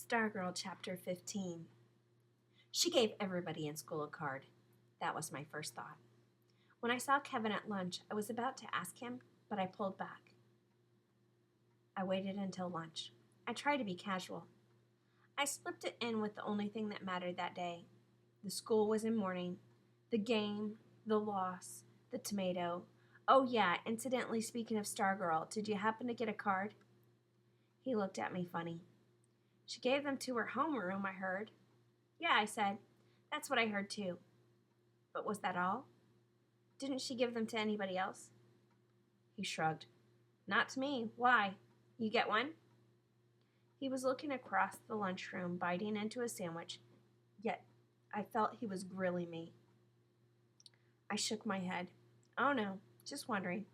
Stargirl Chapter 15. She gave everybody in school a card. That was my first thought. When I saw Kevin at lunch, I was about to ask him, but I pulled back. I waited until lunch. I tried to be casual. I slipped it in with the only thing that mattered that day. The school was in mourning. The game, the loss, the tomato. Oh yeah, incidentally, speaking of Stargirl, did you happen to get a card? He looked at me funny. She gave them to her homeroom, I heard. Yeah, I said. That's what I heard too. But was that all? Didn't she give them to anybody else? He shrugged. Not to me. Why? You get one? He was looking across the lunchroom, biting into a sandwich, yet I felt he was grilling me. I shook my head. Oh no, just wondering.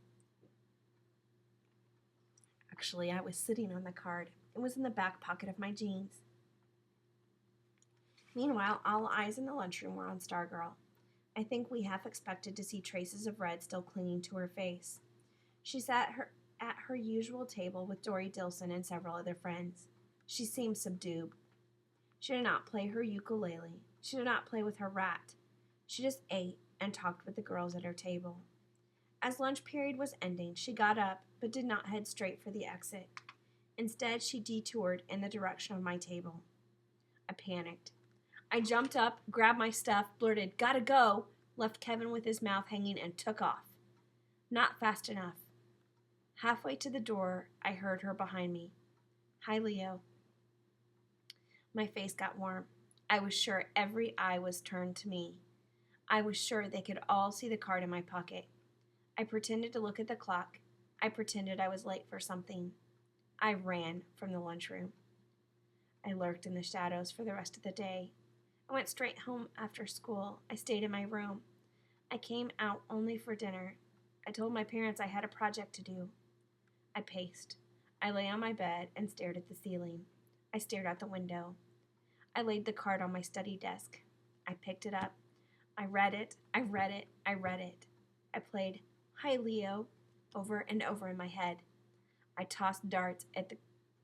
Actually, I was sitting on the card. It was in the back pocket of my jeans. Meanwhile, all eyes in the lunchroom were on Stargirl. I think we half expected to see traces of red still clinging to her face. She sat at her usual table with Dory Dilson and several other friends. She seemed subdued. She did not play her ukulele. She did not play with her rat. She just ate and talked with the girls at her table. As lunch period was ending, she got up but did not head straight for the exit. Instead, she detoured in the direction of my table. I panicked. I jumped up, grabbed my stuff, blurted, "Gotta go," left Kevin with his mouth hanging, and took off. Not fast enough. Halfway to the door, I heard her behind me. "Hi, Leo." My face got warm. I was sure every eye was turned to me. I was sure they could all see the card in my pocket. I pretended to look at the clock. I pretended I was late for something. I ran from the lunchroom. I lurked in the shadows for the rest of the day. I went straight home after school. I stayed in my room. I came out only for dinner. I told my parents I had a project to do. I paced. I lay on my bed and stared at the ceiling. I stared out the window. I laid the card on my study desk. I picked it up. I read it. I read it. I read it. I played "Hi, Leo" over and over in my head. I tossed darts at the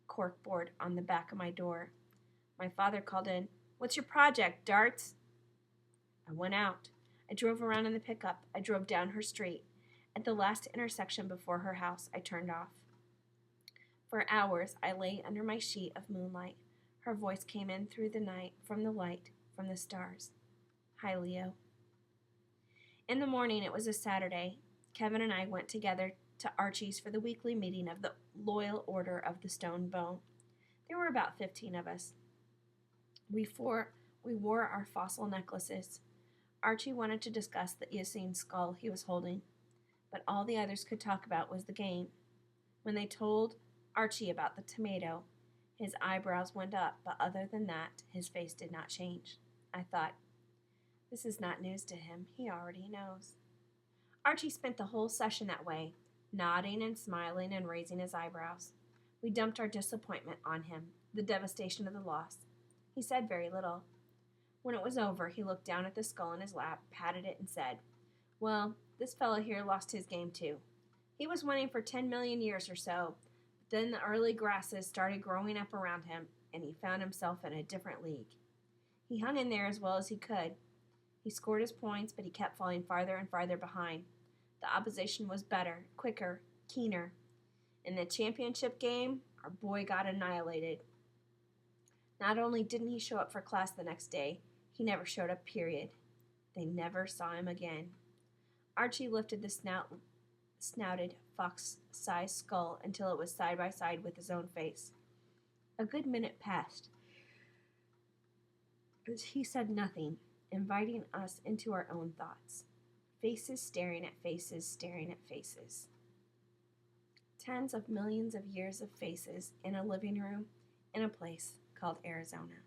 corkboard on the back of my door. My father called in, "What's your project, Darts?" I went out. I drove around in the pickup. I drove down her street. At the last intersection before her house, I turned off. For hours, I lay under my sheet of moonlight. Her voice came in through the night, from the light, from the stars. "Hi, Leo." In the morning, it was a Saturday. Kevin and I went together to Archie's for the weekly meeting of the Loyal Order of the Stone Bow. There were about 15 of us. We wore our fossil necklaces. Archie wanted to discuss the Eocene skull he was holding, but all the others could talk about was the game. When they told Archie about the tomato, his eyebrows went up, but other than that, his face did not change. I thought, this is not news to him. He already knows. Archie spent the whole session that way, nodding and smiling and raising his eyebrows. We dumped our disappointment on him, the devastation of the loss. He said very little. When it was over, he looked down at the skull in his lap, patted it, and said, "Well, this fellow here lost his game too. He was winning for 10 million years or so, but then the early grasses started growing up around him, and he found himself in a different league. He hung in there as well as he could. He scored his points, but he kept falling farther and farther behind. The opposition was better, quicker, keener. In the championship game, our boy got annihilated. Not only didn't he show up for class the next day, he never showed up, period. They never saw him again." Archie lifted the snouted, fox-sized skull until it was side by side with his own face. A good minute passed. He said nothing, inviting us into our own thoughts. Faces staring at faces staring at faces. Tens of millions of years of faces in a living room in a place called Arizona.